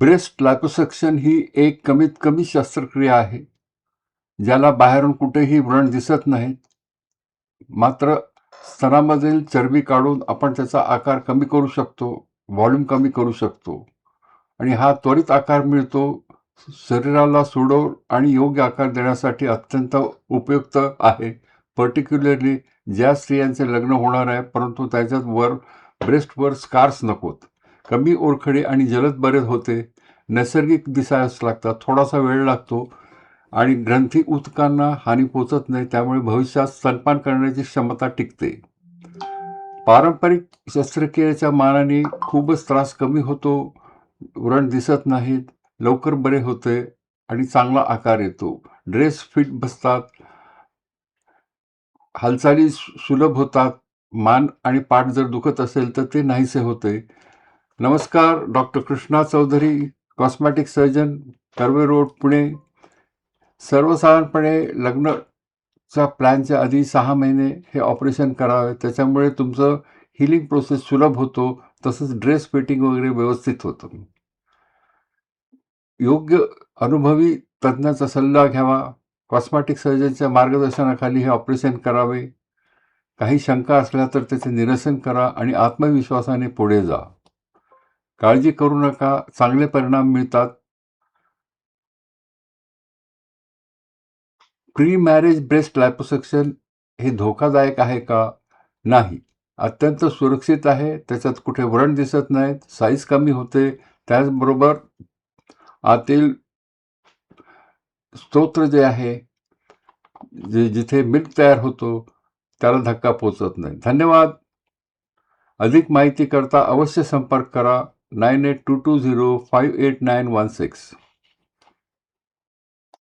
Breast लायपोसक्शन ही एक कमीत कमी शस्त्रक्रिया आहे, ज्याला बाहेरून कुठेही व्रण दिसत नाहीत. मात्र स्तनामधील चरबी काढून आपण त्याचा आकार कमी करू शकतो, व्हॉल्यूम कमी करू शकतो आणि हा त्वरित आकार मिळतो. शरीराला सुडौल आणि योग्य आकार देण्यासाठी अत्यंत उपयुक्त आहे. पर्टिक्युलरली ज्या स्त्रियांचे लग्न होणार आहे परंतु त्याच्यात ब्रेस्टवर स्कार्स नकोत. कमी ओरखडे आणि जलद बरे होते. नैसर्गिक दिसायलाच लागतात. थोडासा वेळ लागतो आणि ग्रंथी ऊतकांना हानी पोचत नाही, त्यामुळे भविष्यात स्तनपान करण्याची क्षमता टिकते. पारंपरिक शस्त्रक्रियेच्या मानाने खूपच त्रास कमी होतो, व्रण दिसत नाहीत, लवकर बरे होते आणि चांगला आकार येतो. ड्रेस फिट बसतात, हालचाली सुलभ होतात. मान आणि पाठ जर दुखत असेल तर ते नाहीसे होते. नमस्कार, doctor Krishna Chaudhari, cosmetic surgeon, Karve Road, Pune. सर्वसाधारणपणे लग्नाच्या प्लॅनच्या आधी 6 महिने हे ऑपरेशन करावे. त्याच्यामुळे तुमचं हिलिंग प्रोसेस सुलभ होतो, तसंच ड्रेस फिटिंग वगैरे व्यवस्थित होतं. योग्य अनुभवी तज्ज्ञाचा सल्ला घ्यावा. कॉस्मॅटिक सर्जनच्या मार्गदर्शनाखाली हे ऑपरेशन करावे. काही शंका असल्या तर त्याचे निरसन करा आणि आत्मविश्वासाने पुढे जा. काळजी करू नका, चांगले परिणाम मिळतात. प्री मॅरेज ब्रेस्ट लायपोसक्शन हे धोकादायक आहे का? नाही, अत्यंत सुरक्षित आहे. त्याच्यात कुठे व्रण दिसत नाहीत, साईज कमी होते. त्याचबरोबर आतील स्तोत्र जे आहे, जिथे मिल्क तयार होतो, त्याला धक्का पोचत नाही. धन्यवाद. अधिक माहिती करता अवश्य संपर्क करा 9822058916.